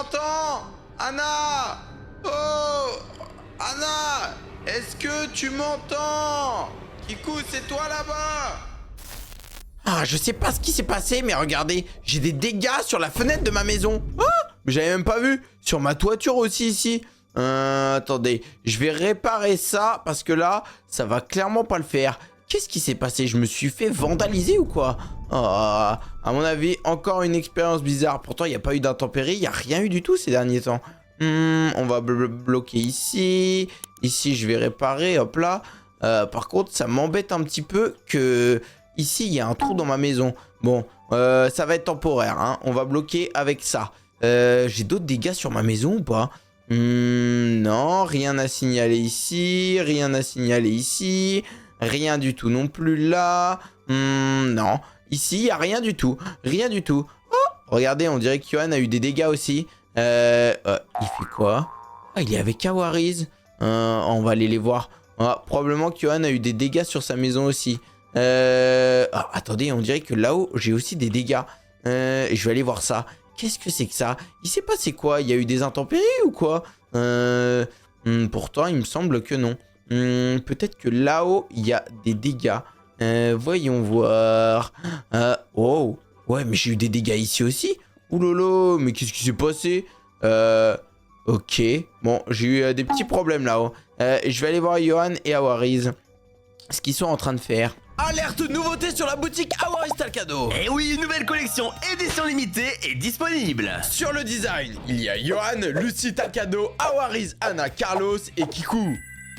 m'entends? Anna! Oh! Anna! Est-ce que tu m'entends? Kikou, c'est toi là-bas? Ah, je sais pas ce qui s'est passé, mais regardez, j'ai des dégâts sur la fenêtre de ma maison. Ah! Mais j'avais même pas vu. Sur ma toiture aussi ici. Attendez, je vais réparer ça parce que là, ça va clairement pas le faire. Qu'est-ce qui s'est passé? Je me suis fait vandaliser ou quoi? À mon avis, encore une expérience bizarre. Pourtant, il n'y a pas eu d'intempéries, il n'y a rien eu du tout ces derniers temps. On va bloquer ici. Ici, je vais réparer, hop là. Par contre, ça m'embête un petit peu que... Ici, il y a un trou dans ma maison. Bon, ça va être temporaire, hein. On va bloquer avec ça. J'ai d'autres dégâts sur ma maison ou pas? Non, rien à signaler ici. Rien à signaler ici. Rien du tout non plus là. Non. Ici, il n'y a rien du tout. Rien du tout. Oh, regardez, on dirait que Yohan a eu des dégâts aussi. Il fait quoi? Ah, il est avec Awariz. On va aller les voir. Probablement que Yohan a eu des dégâts sur sa maison aussi. Attendez, on dirait que là-haut, j'ai aussi des dégâts. Je vais aller voir ça. Qu'est-ce que c'est que ça? Il s'est passé quoi? Il y a eu des intempéries ou quoi? Pourtant, il me semble que non. Peut-être que là-haut, il y a des dégâts. Voyons voir. Oh, ouais, mais j'ai eu des dégâts ici aussi. Oulolo, mais qu'est-ce qui s'est passé? Ok. Bon, j'ai eu des petits problèmes là-haut. Je vais aller voir Yohan et Awariz. Ce qu'ils sont en train de faire. Alerte nouveauté sur la boutique Awariz Talcado. Et oui, une nouvelle collection édition limitée est disponible. Sur le design, il y a Yohan, Lucie Talcado, Awariz, Anna, Carlos et Kikou.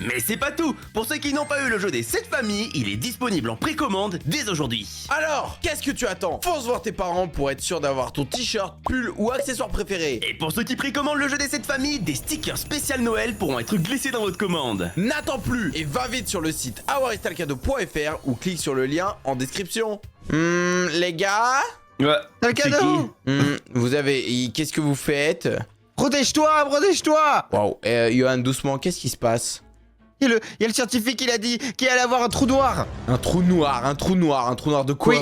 Mais c'est pas tout. Pour ceux qui n'ont pas eu le jeu des 7 familles, il est disponible en précommande dès aujourd'hui. Alors, qu'est-ce que tu attends? Fonce voir tes parents pour être sûr d'avoir ton t-shirt, pull ou accessoire préféré. Et pour ceux qui précommandent le jeu des 7 familles, des stickers spécial Noël pourront être glissés dans votre commande. N'attends plus et va vite sur le site awariztalcado.fr ou clique sur le lien en description. Les gars? Ouais. Talcado! Vous avez... Qu'est-ce que vous faites? Protège-toi, protège-toi! Waouh, Yohan, doucement, qu'est-ce qui se passe? Il y a le scientifique, il a dit qu'il allait avoir un trou noir. Un trou noir, un trou noir, un trou noir de quoi?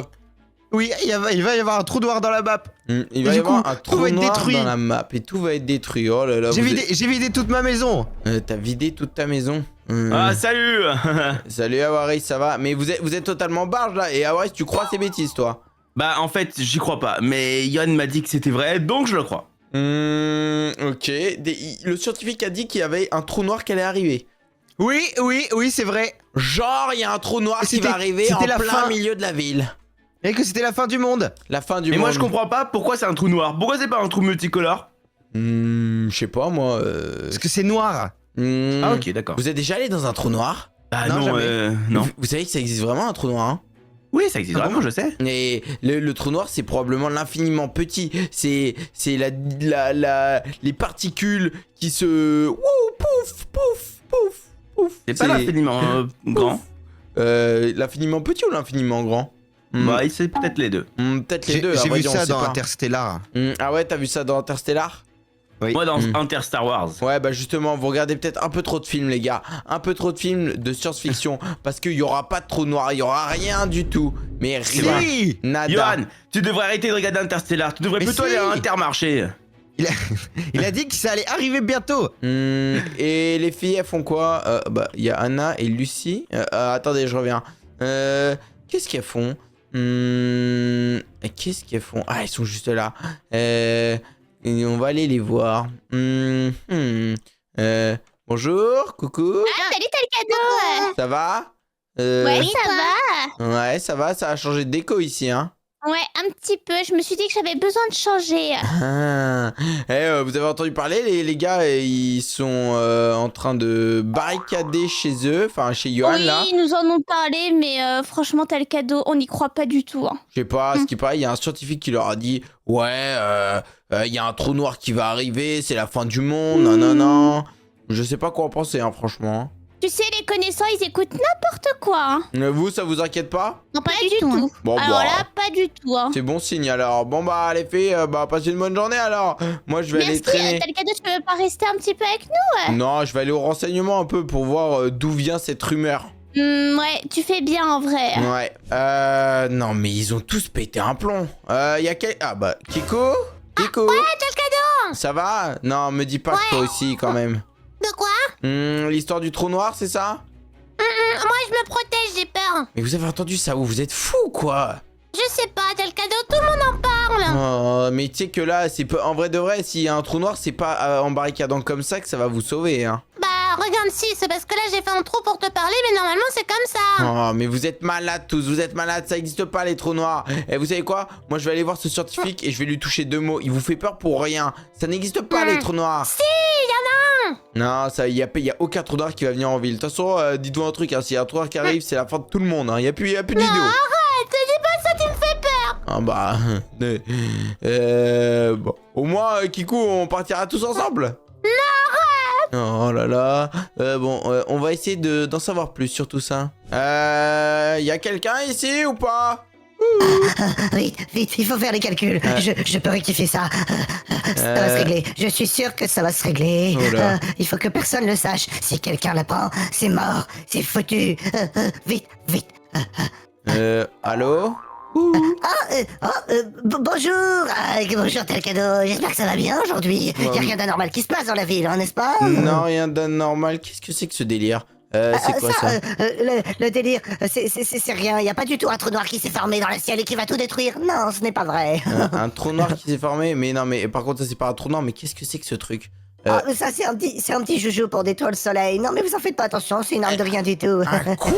Oui, il va y avoir un trou noir dans la map. Il va y avoir un trou tout va être noir détruit. dans la map et tout va être détruit. Oh là là. J'ai vidé toute ma maison. T'as vidé toute ta maison. Ah, salut. Salut Awariz, ça va? Mais vous êtes totalement barge là. Et Awariz, tu crois ces bêtises, toi? Bah, en fait, j'y crois pas. Mais Yohan m'a dit que c'était vrai, donc je le crois. Ok. Le scientifique a dit qu'il y avait un trou noir qui allait arriver. Oui, c'est vrai. Genre, il y a un trou noir qui va arriver en plein milieu de la ville. Et que c'était la fin du monde. La fin du Mais monde. moi, je comprends pas pourquoi c'est un trou noir. Pourquoi c'est pas un trou multicolore? Je sais pas, moi. Parce que c'est noir. Ah, ok, d'accord. Vous êtes déjà allé dans un trou noir? Ah non, non, jamais. non. Vous savez que ça existe vraiment un trou noir, hein? Oui, ça existe vraiment, je sais. Et le trou noir, c'est probablement l'infiniment petit. C'est les particules qui se... Wouh, pouf, pouf, pouf, pouf. C'est pas l'infiniment grand. L'infiniment petit ou l'infiniment grand? Bah, c'est peut-être les deux. Peut-être les deux. J'ai vrai vu dire, on ça sait dans pas. Interstellar. Ah ouais, t'as vu ça dans Interstellar? Oui. Moi, dans Inter Star Wars. Ouais, bah justement, vous regardez peut-être un peu trop de films, les gars. Un peu trop de films de science-fiction. Parce qu'il y aura pas de trou noir, il y aura rien du tout. Mais rien. Si. Nada. Yohan, tu devrais arrêter de regarder Interstellar. Tu devrais Mais plutôt si. aller à Intermarché. Il a dit que ça allait arriver bientôt. Et les filles, elles font quoi? Bah, il y a Anna et Lucie. Attendez, je reviens. Qu'est-ce qu'elles font? Qu'est-ce qu'elles font? Ah, elles sont juste là. Et on va aller les voir. Bonjour, coucou. Ah, salut, t'as le cadeau. Ça va? Ouais, ça va. Ouais, ça va, ça a changé de déco ici, hein. Ouais, un petit peu. Je me suis dit que j'avais besoin de changer. Ah. Vous avez entendu parler, les gars, ils sont en train de barricader chez eux, enfin chez Yohan Oui, là. ils nous en ont parlé, mais franchement, t'as le cadeau. On n'y croit pas du tout. Hein. Je sais pas, ce qui paraît, il y a un scientifique qui leur a dit ouais, il y a un trou noir qui va arriver, c'est la fin du monde, non. Je sais pas quoi en penser, hein, franchement. Tu sais, les connaissants, ils écoutent n'importe quoi. Hein. Vous, ça vous inquiète pas? Non, pas du tout. Bon, Alors bah, là, pas du tout. Hein. c'est bon signe alors. Bon bah les filles, passez une bonne journée alors. Moi je vais aller Merci, traîner. t'as le cadeau, tu peux pas rester un petit peu avec nous? Non, je vais aller au renseignement un peu pour voir d'où vient cette rumeur. Ouais, tu fais bien en vrai. Ouais. Non mais ils ont tous pété un plomb. Y a quel... Ah bah Kiko? Kiko? Ouais, t'as le cadeau. Ça va? Non, me dis pas que toi aussi, quand même. De quoi? L'histoire du trou noir, c'est ça? Moi, je me protège, j'ai peur. Mais vous avez entendu ça où? Vous êtes fous, quoi? Je sais pas, tel cadeau, tout le monde en parle. Oh, mais tu sais que là, c'est peu... en vrai de vrai, s'il y a un trou noir, c'est pas en barricadant comme ça que ça va vous sauver, hein. Bah, regarde, si, c'est parce que là, j'ai fait un trou pour te parler, mais normalement, c'est comme ça. Oh, mais vous êtes malades tous, vous êtes malades, ça existe pas les trous noirs. Et vous savez quoi? Moi, je vais aller voir ce scientifique et je vais lui toucher 2 mots. Il vous fait peur pour rien. Ça n'existe pas les trous noirs. Si, y en a un. Non, ça, y a aucun trou noir qui va venir en ville. De toute façon, dites-vous un truc, hein, s'il y a un trou noir qui arrive, c'est la fin de tout le monde. Hein. Y a plus de vidéo. Arrête, dis pas ça, tu me fais peur. Ah bah, bon. Au moins, Kikou, on partira tous ensemble. Non, oh là là. Bon, on va essayer d'en savoir plus sur tout ça. Y a quelqu'un ici ou pas? Vite, vite, il faut faire les calculs. Je peux rectifier ça. Ça va se régler. Je suis sûr que ça va se régler. Oh là. Il faut que personne le sache. Si quelqu'un l'apprend, c'est mort. C'est foutu. Vite, vite. Allô? Bonjour. Bonjour, tel cadeau. J'espère que ça va bien aujourd'hui. Il n'y a rien d'anormal qui se passe dans la ville, hein, n'est-ce pas? Non, rien d'anormal. Qu'est-ce que c'est que ce délire? C'est quoi ça? Le délire, c'est rien. Il n'y a pas du tout un trou noir qui s'est formé dans le ciel et qui va tout détruire. Non, ce n'est pas vrai. Un trou noir qui s'est formé? Mais non, mais par contre, ça c'est pas un trou noir. Mais qu'est-ce que c'est que ce truc? Ça, c'est un petit joujou pour détruire le soleil. Non, mais vous en faites pas attention, c'est une arme de rien du tout. Quoi?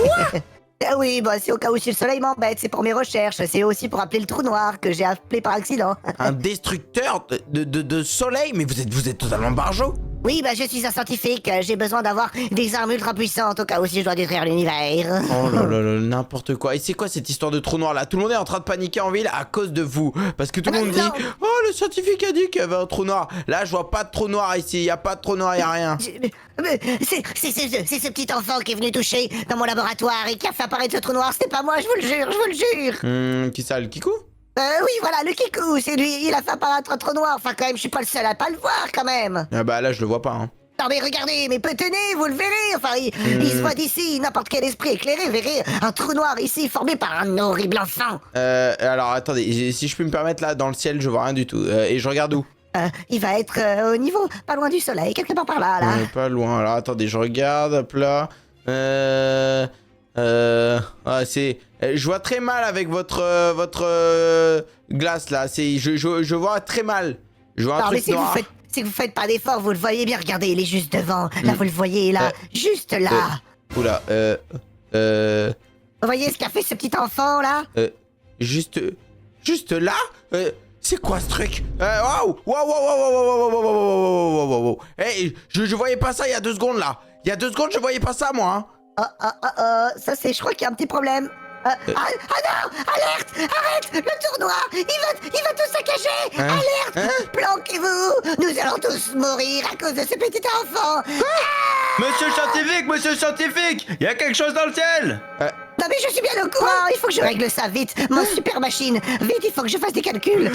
Ah oui, bah c'est au cas où si le soleil m'embête, c'est pour mes recherches, c'est aussi pour appeler le trou noir que j'ai appelé par accident. Un destructeur de soleil? Mais vous êtes totalement barjot? Oui, bah je suis un scientifique, j'ai besoin d'avoir des armes ultra puissantes au cas où si je dois détruire l'univers. Oh là là là, n'importe quoi. Et c'est quoi cette histoire de trou noir là? Tout le monde est en train de paniquer en ville à cause de vous. Parce que tout le monde dit, non. oh le scientifique a dit qu'il y avait un trou noir. Là je vois pas de trou noir ici, y a pas de trou noir, y a rien. C'est ce petit enfant qui est venu toucher dans mon laboratoire et qui a fait apparaître ce trou noir, c'était pas moi, je vous le jure, je vous le jure. Qui ça, le Kikou? Oui, voilà, le Kikou, c'est lui, il a fait apparaître un trou noir, enfin quand même, je suis pas le seul à pas le voir quand même. Ah bah là je le vois pas hein. Non mais regardez, mais tenez, vous le verrez, enfin il se voit d'ici, n'importe quel esprit éclairé verrait un trou noir ici formé par un horrible enfant. Alors attendez, si je peux me permettre là, dans le ciel je vois rien du tout. Et je regarde où? Il va être au niveau, pas loin du soleil, quelque part par là, là. Pas loin, alors attendez, je regarde, hop là. C'est... je vois très mal avec votre glace là, je vois très mal. Je vois un Non mais truc noir. si vous faites pas d'effort, vous le voyez bien, regardez, il est juste devant. Là, vous le voyez, là, juste là. Oula, Vous voyez ce qu'a fait ce petit enfant, là? juste là? C'est quoi ce truc? Waouh! Waouh! Hey, je voyais pas ça il y a 2 secondes là. Il y a 2 secondes, je voyais pas ça moi. Ça c'est, je crois qu'il y a un petit problème. Ah non! Alerte! Arrête! Le tour noir! Il va tout saccager! Alerte! Planquez-vous! Nous allons tous mourir à cause de ce petit enfant! Monsieur le scientifique, il y a quelque chose dans le ciel. Non mais je suis bien au courant! Il faut que je règle ça vite! Mon super machine! Vite, il faut que je fasse des calculs!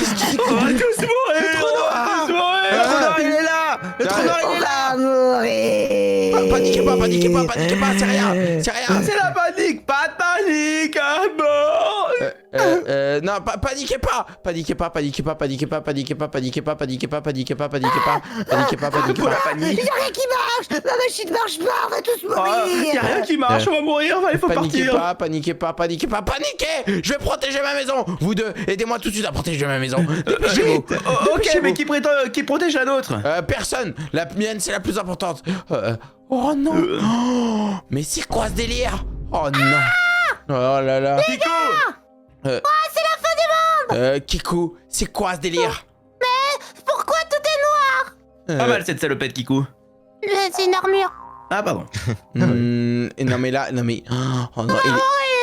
On va tous mourir. Le trou noir! Le trou noir, il est là! Le trou noir, il On est là! va mourir! Paniquez pas, c'est rien! C'est la panique, pas de panique, à mort. Non, paniquez pas! Paniquez pas! Il y a rien qui marche! Ma machine marche pas! On va tous mourir! Y a rien qui marche, on va mourir, il faut partir. Paniquez! Je vais protéger ma maison! Vous deux, aidez-moi tout de suite à protéger ma maison! Dépêchez-vous! Ok, mais qui protège la nôtre? Personne! La mienne, c'est la plus importante! Oh non! Oh, mais c'est quoi ce délire? Oh non! Oh là là! Kikou! C'est la fin du monde. Kikou, c'est quoi ce délire? Pourquoi tout est noir? Pas mal cette salopette, Kikou. C'est une armure. Ah, pardon. Non mais là, oh non,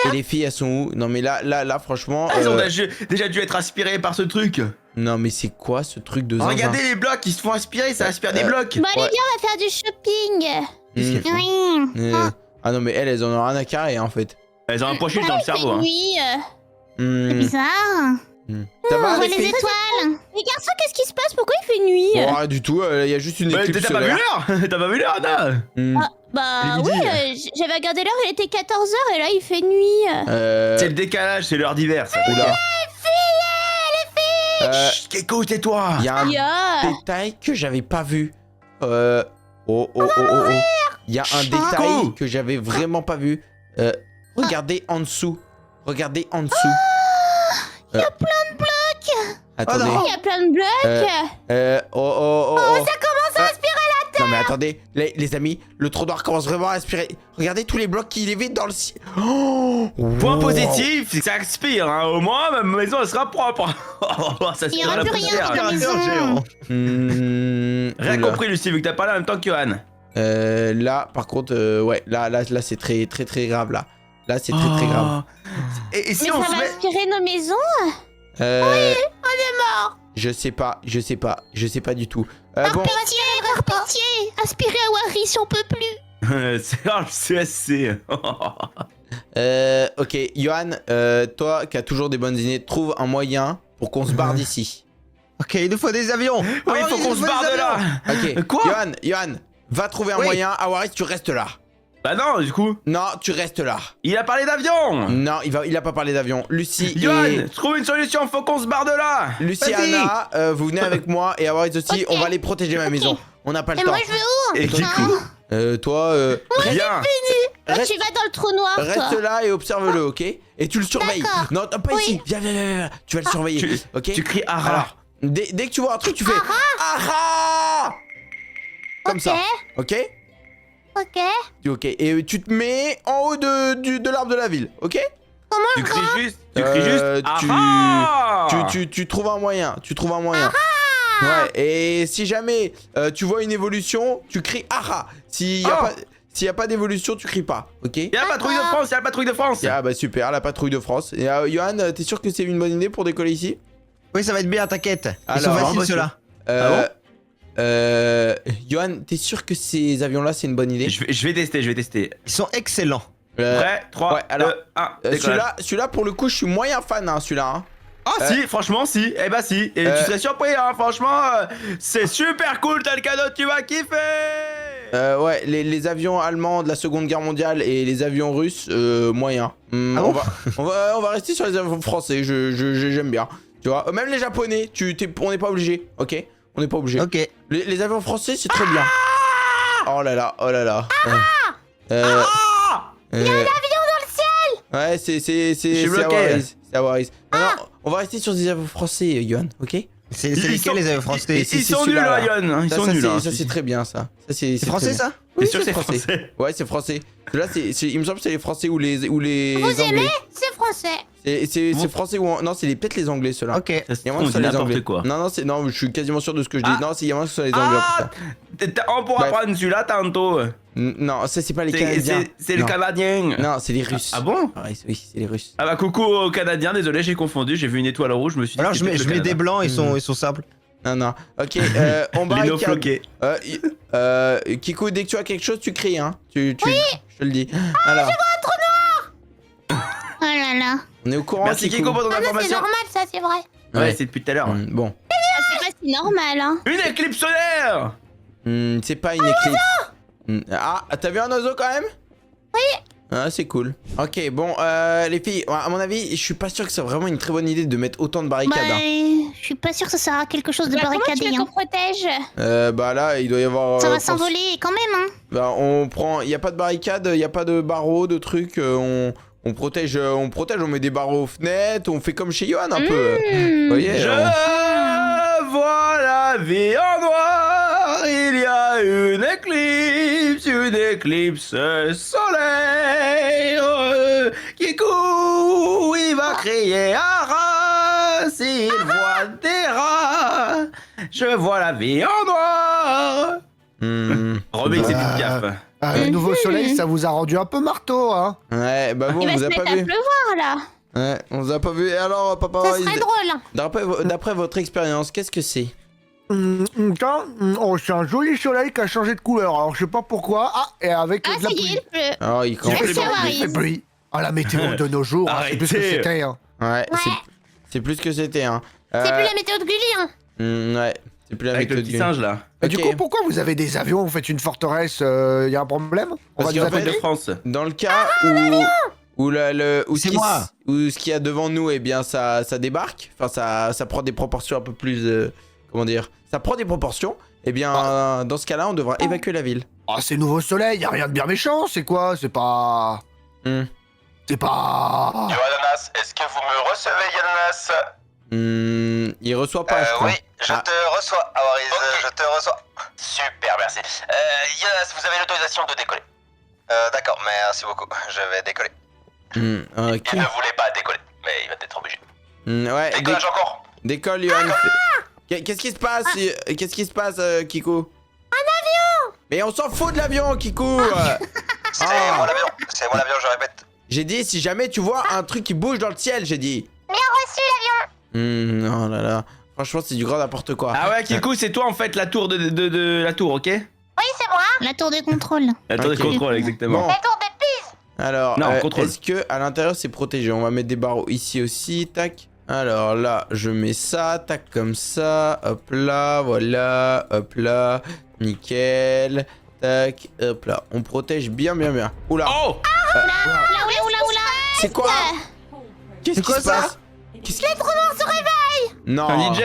et les filles elles sont où? Non mais là franchement. Elles ont déjà dû être aspirées par ce truc. Non mais c'est quoi ce truc de zinzin? Regardez les blocs, ils se font aspirer, ça aspire des blocs. Bon, allez, viens, on va faire du shopping. Qu'est-ce qu'elles font Oui. Ah non mais elles en ont rien à carrer en fait. Elles ont un pochette dans le cerveau. Hein. Oui. C'est bizarre. Ça va On voit les les filles? étoiles. Les garçons, qu'est-ce qui se passe? Pourquoi il fait nuit? Oh, rien du tout, il y a juste une éclipse T'as pas vu solaire. l'heure? T'as pas vu l'heure, Anna? Bah midi. oui, j'avais regardé l'heure, il était 14h et là il fait nuit. C'est le décalage, c'est l'heure d'hiver. Ça. Oula. Les filles. Chut, Keko, tais-toi. Il y a un Ya. détail que j'avais pas vu. Oh. Il y a un détail que j'avais vraiment pas vu. Regardez en dessous. Regardez en dessous. Il y a plein de blocs. Attendez. Il y a plein de blocs. Oh. Ça commence à aspirer la terre. Non mais attendez, les amis, le trou noir commence vraiment à aspirer. Regardez tous les blocs qui lévitent dans le ciel. Oh, Point wow. positif, c'est que ça aspire. Hein. Au moins, ma maison, elle sera propre. Ça Il y aspire aura la plus rien poussière. dans ta maison. Rien Oula. compris, Lucie, vu que t'as parlé en même temps que Johan. Là, par contre, ouais, là, c'est très grave là. Là, c'est très grave. Et si Mais on ça se va met... aspirer nos maisons. On est mort. Je sais pas du tout. Bon, Pitié, par pitié. Aspirer à Wari si on peut plus. c'est grave le CSC. ok, Johan, toi qui as toujours des bonnes idées, trouve un moyen pour qu'on se barre d'ici. Ok, il nous faut des avions. Oui, il faut qu'on se barre de là. Ok, Quoi Johan, va trouver un Oui. moyen. Awaris, tu restes là. Bah non, du coup. Non, tu restes là. Il a parlé d'avion. Non, il a pas parlé d'avion. Lucie Johan, et... trouve une solution, faut qu'on se barre de là. Lucie et Vas-y. Anna, vous venez avec moi et Awaris aussi, Ok. on va aller protéger ma maison. On n'a pas le Et temps. moi, je vais où? Et Kikou, Toi, viens. reste, Tu vas dans le trou noir, reste toi. là et observe-le, ok? Et tu le surveilles. D'accord. Non, pas Oui. ici. Viens. Tu vas le surveiller, Tu, ok? tu cries Ara. Alors, dès que tu vois un truc, tu fais Aha! Comme ça, ok? Ok. Et tu te mets en haut de l'arbre de la ville, ok? Tu cries juste. Tu cries juste. tu- Aha. Tu trouves un moyen, Ouais, et si jamais tu vois une évolution, tu cries Aha! S'il y a pas d'évolution, tu cries pas, ok? Y'a la patrouille de France, y'a la patrouille de France. Ah bah super, la patrouille de France. Et Johan, t'es sûr que c'est une bonne idée pour décoller ici? Oui, ça va être bien, t'inquiète. Ils sont Alors, faciles bah, ceux-là. Johan, t'es sûr que ces avions-là, c'est une bonne idée? Je vais tester. Ils sont excellents. Prêt, 3, ouais, alors, 2, 1, celui-là, pour le coup, je suis moyen fan, hein, celui-là. Hein. Ah si, franchement si, eh bah si, et tu serais surpris hein, franchement, c'est super cool, t'as le cadeau, tu vas kiffer. Ouais, les avions allemands de la Seconde Guerre mondiale et les avions russes, moyen. Ah bon on va rester sur les avions français, j'aime bien. Tu vois, même les japonais, on n'est pas obligé, ok? On n'est pas obligé. Ok. Les avions français, c'est très bien. Oh là là. Il y a un avion dans le ciel. Ouais, c'est bloqué. C'est Awaris. Non, on va rester sur des avions français, Johan, ok? C'est Ils lesquels sont- les avions français? Ils sont nuls là, Yon, ils sont nuls. Ça c'est très bien ça. C'est français ça? Oui, T'es sûr que c'est c'est français. français? Ouais, c'est français. Là, il me semble que c'est les français ou les Vous anglais. aimez? C'est français. C'est français ou non, c'est peut-être les anglais ceux-là. Ok. Ça se Il y a trouve, moins on que ce soit dit les n'importe anglais. quoi. Non, je suis quasiment sûr de ce que je dis. Ah. Non, il y a moins que ce soit les anglais. Ah, on pourra Bref. prendre celui-là tantôt. Non, ça c'est pas les C'est Canadiens. le Non. Canadien. Non, c'est les Russes. Ah bon? Ouais, oui, c'est les Russes. Ah bah coucou aux Canadiens, désolé j'ai confondu, j'ai vu une étoile rouge, je me suis dit Alors que je mets, c'était je le mets des Canada. blancs, ils sont simples. Non. Ok, on Lino barricade. floqué. Kikou, dès que tu as quelque chose, tu cries, hein. Oui. Je te le dis. Alors, Oh là là. on est au courant. Merci Kiko pour ton Ah non, c'est information. normal, ça, c'est vrai. Ouais, c'est depuis tout à l'heure. Bon. C'est pas si normal, hein. Une éclipse solaire. C'est pas une éclipse. Ah, t'as vu un oiseau quand même? Oui. Ah, c'est cool. Ok, bon, les filles, à mon avis, je suis pas sûr que c'est vraiment une très bonne idée de mettre autant de barricades. Bah, hein. je suis pas sûre que ça sert à quelque chose de Bah, comment tu barricadé. veux Hein. qu'on protège? Bah là, il doit y avoir. Ça va pense- s'envoler quand même, hein. Bah, on prend. Il y a pas de barricade, il y a pas de barreaux, de trucs. On protège, on met des barreaux aux fenêtres, on fait comme chez Johan un peu. Vous voyez? Je vois la vie en noir, il y a une éclipse solaire. Kikou, il va crier Ara s'il voit des rats. Je vois la vie en noir. Remix et petite gaffe. Le nouveau soleil, ça vous a rendu un peu marteau, hein? Ouais, bah vous, Il on va vous se a mettre pas à vu. pleuvoir, là. Ouais, on vous a pas vu. Et alors, papa, Ça serait drôle. Hein. d'après votre expérience, qu'est-ce que c'est? Oh, c'est un joli soleil qui a changé de couleur. Alors, je sais pas pourquoi. Ah, et avec Ah, de la ça y est, pluie. il pleut. Alors, il commence. fait Merci, bon, Awaris. Il fait pluie. Ah, la météo de nos jours, hein, c'est plus ce que Arrêtez. c'était, hein. Ouais, c'est plus que c'était, hein. C'est plus la météo de Gulli, hein. Ouais, c'est plus la Avec le méthode petit singe là. Et du Ok. coup, pourquoi vous avez des avions? Vous faites une forteresse? Y a un problème? On Parce va nous qu'en Appel de attaquer? France. Dans le cas Ou C'est moi. Ou ce qu'il y a devant nous, eh bien, ça débarque. Enfin, ça prend des proportions un peu plus... comment dire? Ça prend des proportions. Eh bien, dans ce cas-là, on devra évacuer la ville. Ah, c'est Nouveau Soleil, y a rien de bien méchant, c'est quoi? C'est pas... C'est pas... Yo Ananas, est-ce que vous me recevez Ananas? Il reçoit pas, je crois. Oui, je te reçois, Awaris, je te reçois. Super, merci. Ananas, vous avez l'autorisation de décoller. D'accord, merci beaucoup, je vais décoller. Ok. Il ne voulait pas décoller, mais il va être obligé. Ouais, Décollage encore. décolle, Yohan. Qu'est-ce qui se passe? Qu'est-ce qui se passe, Kikou? Un avion! Mais on s'en fout de l'avion, Kikou. C'est mon avion, je répète. J'ai dit, si jamais tu vois un truc qui bouge dans le ciel, j'ai dit. Bien reçu l'avion! Oh là là. Franchement, c'est du grand n'importe quoi. Ah ouais, Kikou, c'est toi en fait la tour de la tour, ok? Oui, c'est moi! La tour de contrôle. La tour Ok. de contrôle, exactement. Bon. La tour de Pise! Alors, Non, contrôle. est-ce que à l'intérieur c'est protégé? On va mettre des barreaux ici aussi, tac. Alors là, je mets ça, tac comme ça, hop là, voilà, hop là, nickel, tac, hop là. On protège bien. Oula, Oh! Oula. c'est quoi? Qu'est-ce qui quoi se ça? passe? Qu'est-ce qui se passe? Non, Un DJ?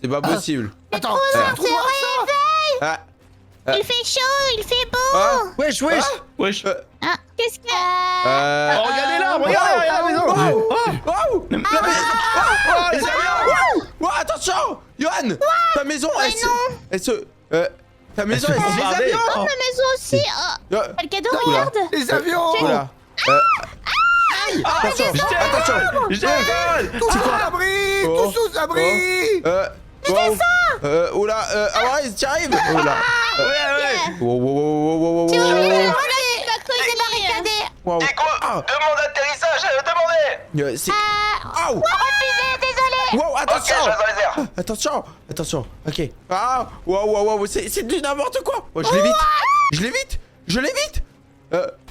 c'est pas possible. Attends, c'est un trou noir, ça? Ah, Il fait chaud, il fait beau. ah, Wesh. Wesh. Ah, qu'est-ce qu'il y a? euh, Oh, regardez là, regardez la maison. wow, La maison. Oh, les avions. wow, attention, Yohan, ta maison, ta maison, elle se bombardée. les avions. Oh, ma maison aussi. Oh, le cadeau, Oula. regarde. Les avions! Oula. Attention, attention. Je décolle. Tous aux abris! Oh. Tous aux abris! wow. Oula, Awaris, tu arrives? Oula. Ouais. Wow. C'est barricadé! Wow. Kikou, Ah. demande d'atterrissage, demandez. C'est... Aouh. Refusé, désolé! Wow, Ok, attention. je reste dans les airs. Attention, ok. Ah, wow, c'est du n'importe quoi. Oh, je l'évite. Je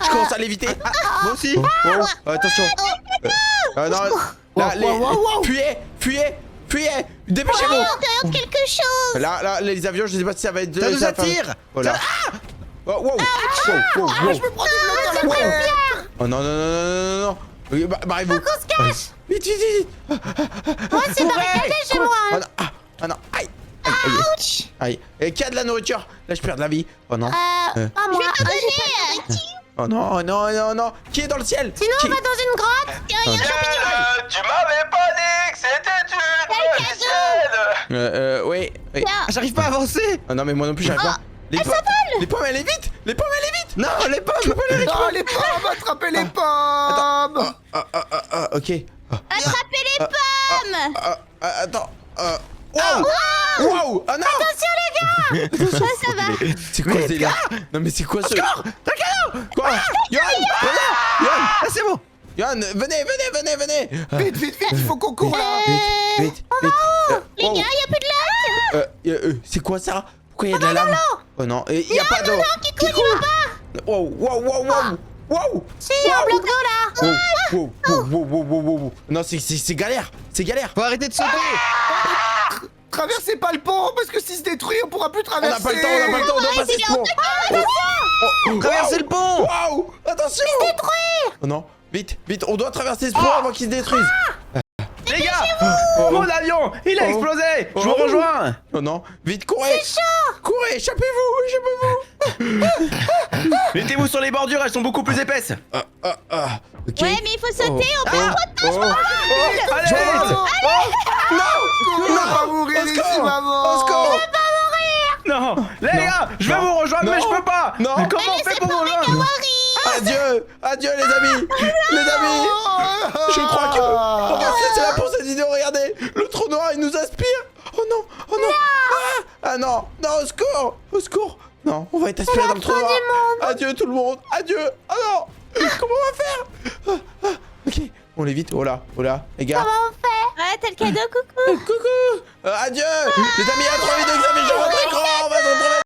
commence à l'éviter. Moi aussi. Attention. Non, là, fuyez. Dépêchez-vous. Regarde quelque chose. Là, les avions, je sais pas si ça va être... Ça nous va faire- attire. Voilà. Oh, wow. Je me prends du bloc dans la tête! Oh non. Oui, barrez-vous. Qu'on se cache! Vite. Moi, c'est barricadé chez moi! Oh non, ah non, aïe. Et qui a de la nourriture? Là, je perds de la vie. Oh non. Pas moi! Oh non. Qui est dans le ciel? Sinon, on va dans une grotte! Tu m'avais pas dit que c'était une magicienne. Oui. Ah, j'arrive pas à avancer. Oh non, mais moi non plus, j'arrive pas. Les pommes, elle est vite. Non, les pommes. Non, les pommes! Attrapez les pommes! Ok. Attrapez les pommes. Attends. Wow. Ah non. Ça va. C'est quoi ce délire? Non, mais c'est quoi ce... Quoi? Yohan, Ah, c'est bon. Yohan, venez. Vite, il faut qu'on court là! Vite. Les gars, il y a plus de lac. C'est quoi ça? Pourquoi il y a de la lave? Oh non, il y a pas d'eau. Kikou, il va pas. Wow. Si, un bloc d'eau là! Wow. Non, c'est galère. Faut arrêter de sauter. Traversez pas le pont, parce que s'il se détruit, on pourra plus On traverser! n'a pas le temps, on doit passer ce pont. Traversez le pont. Wow. Attention. Il se détruit. Oh non, vite, on doit traverser ce pont avant qu'il se détruise. Les gars, mon avion, il a explosé. Je vous rejoins. Oh non, vite, courez. C'est chaud. Courez, échappez-vous. Mettez-vous sur les bordures, elles sont beaucoup plus épaisses. Ok. Ouais, mais il faut sauter, on peut Allez. On va pas mourir ici, maman! Au secours. Non, les gars, je vais vous rejoindre, mais je peux pas. Non. Comment on fait pour vous rejoindre? Adieu les amis. Je crois que on va se laisser là pour cette vidéo. Regardez, le trou noir il nous aspire. Oh non. Ah non, au secours. Non, on va être aspiré dans le trou noir. Adieu tout le monde. Adieu. Ah non. Comment on va faire? Ok, on l'évite. Oh là, les gars. Comment on fait? Ouais, t'as le cadeau, coucou. Coucou. Adieu. Les amis, à 3 vidéos que vous avez sur votre écran. On va se retrouver.